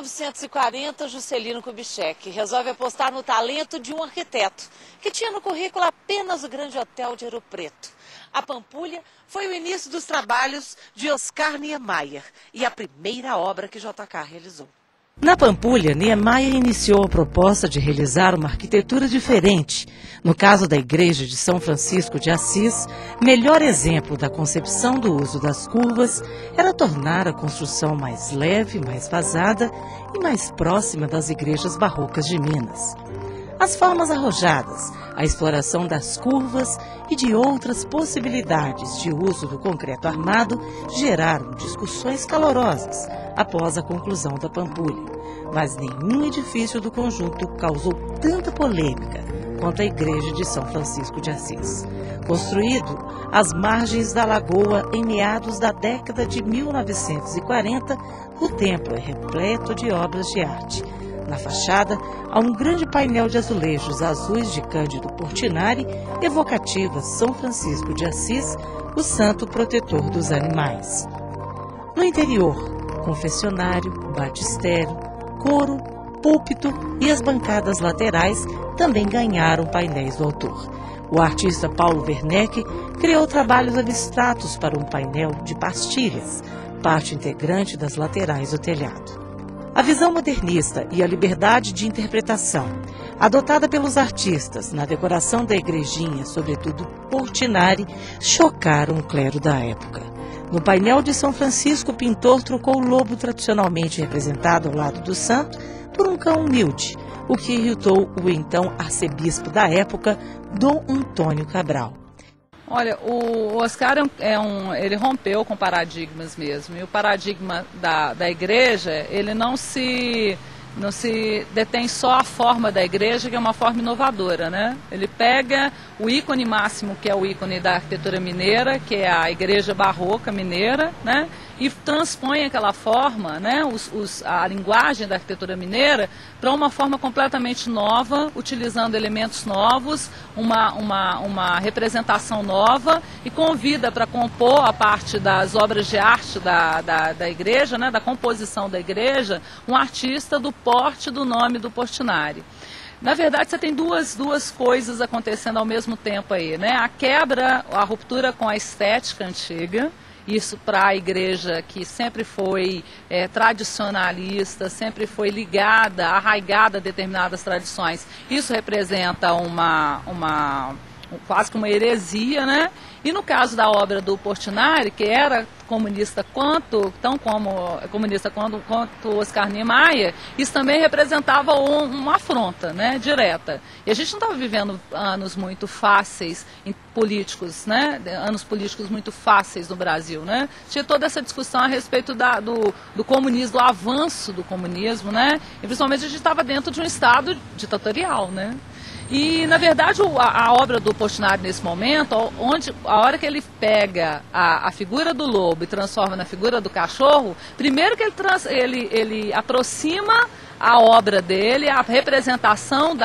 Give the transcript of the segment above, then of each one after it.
1940, Juscelino Kubitschek resolve apostar no talento de um arquiteto que tinha no currículo apenas o Grande Hotel de Ouro Preto. A Pampulha foi o início dos trabalhos de Oscar Niemeyer e a primeira obra que JK realizou. Na Pampulha, Niemeyer iniciou a proposta de realizar uma arquitetura diferente. No caso da Igreja de São Francisco de Assis, melhor exemplo da concepção do uso das curvas era tornar a construção mais leve, mais vazada e mais próxima das igrejas barrocas de Minas. As formas arrojadas, a exploração das curvas e de outras possibilidades de uso do concreto armado geraram discussões calorosas após a conclusão da Pampulha. Mas nenhum edifício do conjunto causou tanta polêmica quanto a Igreja de São Francisco de Assis. Construído às margens da lagoa em meados da década de 1940, o templo é repleto de obras de arte. Na fachada, há um grande painel de azulejos azuis de Cândido Portinari, evocativa a São Francisco de Assis, o santo protetor dos animais. No interior, confessionário, batistério, coro, púlpito e as bancadas laterais também ganharam painéis do autor. O artista Paulo Werneck criou trabalhos abstratos para um painel de pastilhas, parte integrante das laterais do telhado. A visão modernista e a liberdade de interpretação, adotada pelos artistas na decoração da igrejinha, sobretudo Portinari, chocaram o clero da época. No painel de São Francisco, o pintor trocou o lobo tradicionalmente representado ao lado do santo por um cão humilde, o que irritou o então arcebispo da época, Dom Antônio Cabral. Olha, o Oscar ele rompeu com paradigmas mesmo. E o paradigma da igreja, ele não se detém só a forma da igreja, que é uma forma inovadora, né? Ele pega o ícone máximo, que é o ícone da arquitetura mineira, que é a igreja barroca mineira, né? E transpõe aquela forma, né? A linguagem da arquitetura mineira para uma forma completamente nova, utilizando elementos novos, uma representação nova, e convida para compor a parte das obras de arte da igreja, né? Da composição da igreja, um artista do porte do nome do Portinari. Na verdade, você tem duas coisas acontecendo ao mesmo tempo aí, né? A quebra, a ruptura com a estética antiga. Isso para a igreja que sempre foi tradicionalista, sempre foi ligada, arraigada a determinadas tradições. Isso representa quase que uma heresia, né? E no caso da obra do Portinari, que era comunista quanto Oscar Niemeyer, isso também representava uma afronta, né, direta. E a gente não estava vivendo anos muito fáceis políticos, né, anos políticos muito fáceis no Brasil, né. Tinha toda essa discussão a respeito do comunismo, do avanço do comunismo, né, e principalmente a gente estava dentro de um estado ditatorial, né. E, na verdade, a obra do Portinari nesse momento, a hora que ele pega a figura do lobo e transforma na figura do cachorro, primeiro que ele aproxima a obra dele, a representação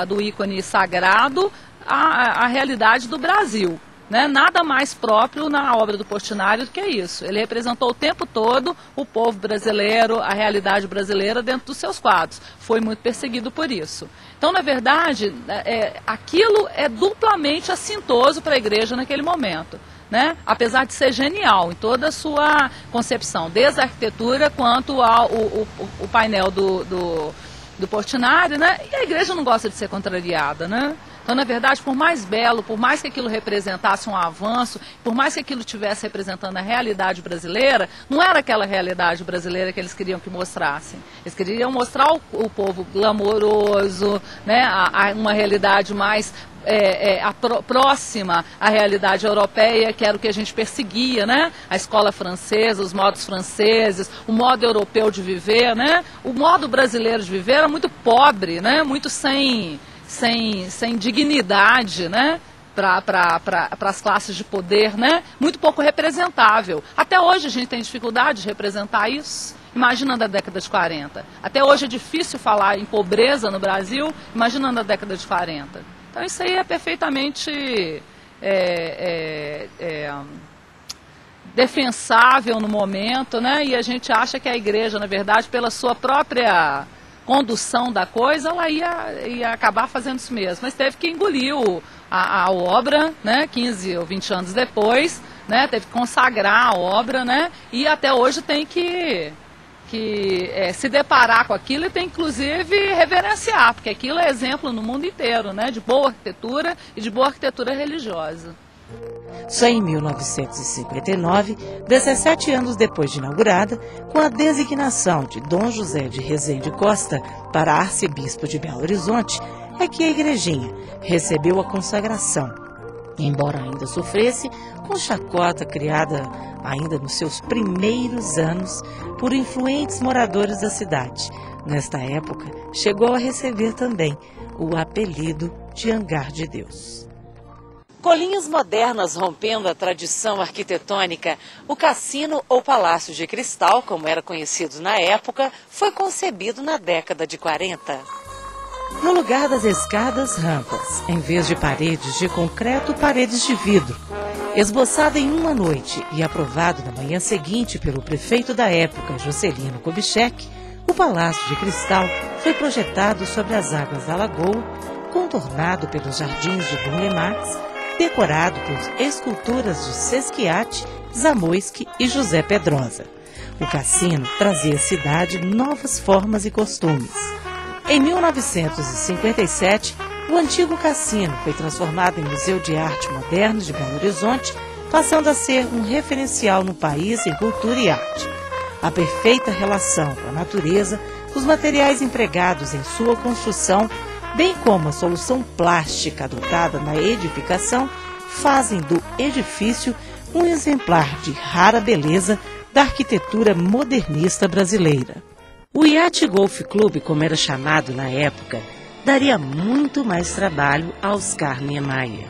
do ícone sagrado, à realidade do Brasil. Né? Nada mais próprio na obra do Portinari do que isso. Ele representou o tempo todo o povo brasileiro, a realidade brasileira dentro dos seus quadros. Foi muito perseguido por isso. Então, na verdade, aquilo é duplamente assintoso para a igreja naquele momento. Né? Apesar de ser genial em toda a sua concepção, desde a arquitetura quanto ao o painel do Portinari, né? E a igreja não gosta de ser contrariada, né? Então, na verdade, por mais belo, por mais que aquilo representasse um avanço, por mais que aquilo estivesse representando a realidade brasileira, não era aquela realidade brasileira que eles queriam que mostrassem. Eles queriam mostrar o povo glamouroso, né, uma realidade mais próxima à realidade europeia, que era o que a gente perseguia, né? A escola francesa, os modos franceses, o modo europeu de viver, né? O modo brasileiro de viver era muito pobre, né? Muito sem dignidade, né? Para as classes de poder, né? Muito pouco representável. Até hoje a gente tem dificuldade de representar isso. Imagina na década de 40. Até hoje é difícil falar em pobreza no Brasil, imagina na década de 40. Então isso aí é perfeitamente defensável no momento, né? E a gente acha que a igreja, na verdade, pela sua própria condução da coisa, ela ia acabar fazendo isso mesmo. Mas teve que engolir a obra, né? 15 ou 20 anos depois, né? Teve que consagrar a obra, né? E até hoje tem que se deparar com aquilo e tem inclusive reverenciar, porque aquilo é exemplo no mundo inteiro, né? De boa arquitetura e de boa arquitetura religiosa. Só em 1959, 17 anos depois de inaugurada, com a designação de Dom José de Rezende Costa para arcebispo de Belo Horizonte, é que a igrejinha recebeu a consagração. Embora ainda sofresse com chacota criada ainda nos seus primeiros anos por influentes moradores da cidade, nesta época chegou a receber também o apelido de Hangar de Deus. Colinhas modernas rompendo a tradição arquitetônica, o Cassino ou Palácio de Cristal, como era conhecido na época, foi concebido na década de 40. No lugar das escadas, rampas, em vez de paredes de concreto, paredes de vidro. Esboçado em uma noite e aprovado na manhã seguinte pelo prefeito da época, Juscelino Kubitschek, o Palácio de Cristal foi projetado sobre as águas da lagoa, contornado pelos jardins de Dom Marx, decorado por esculturas de Sesquiate, Zamoyski e José Pedrosa. O cassino trazia à cidade novas formas e costumes. Em 1957, o antigo cassino foi transformado em Museu de Arte Moderna de Belo Horizonte, passando a ser um referencial no país em cultura e arte. A perfeita relação com a natureza, os materiais empregados em sua construção, bem como a solução plástica adotada na edificação, fazem do edifício um exemplar de rara beleza da arquitetura modernista brasileira. O Yacht Golf Club, como era chamado na época, daria muito mais trabalho a Oscar Niemeyer.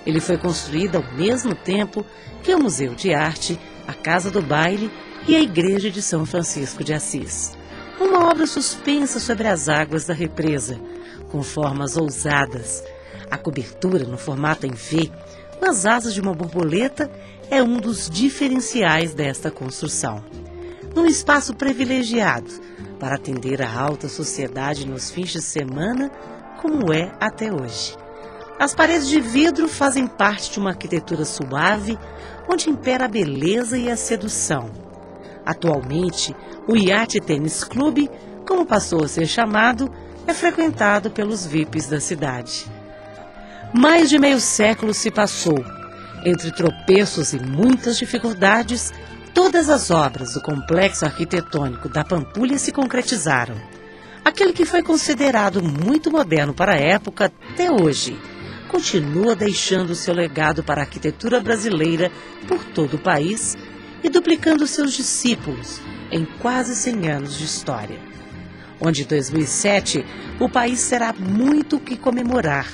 Ele foi construído ao mesmo tempo que o Museu de Arte, a Casa do Baile e a Igreja de São Francisco de Assis. Uma obra suspensa sobre as águas da represa, com formas ousadas. A cobertura no formato em V, com as asas de uma borboleta, é um dos diferenciais desta construção. Num espaço privilegiado para atender a alta sociedade nos fins de semana, como é até hoje. As paredes de vidro fazem parte de uma arquitetura suave, onde impera a beleza e a sedução. Atualmente, o Yacht Tênis Club, como passou a ser chamado, é frequentado pelos VIPs da cidade. Mais de meio século se passou. Entre tropeços e muitas dificuldades, todas as obras do complexo arquitetônico da Pampulha se concretizaram. Aquele que foi considerado muito moderno para a época até hoje, continua deixando seu legado para a arquitetura brasileira por todo o país e duplicando seus discípulos em quase 100 anos de história. Onde em 2007 o país terá muito o que comemorar,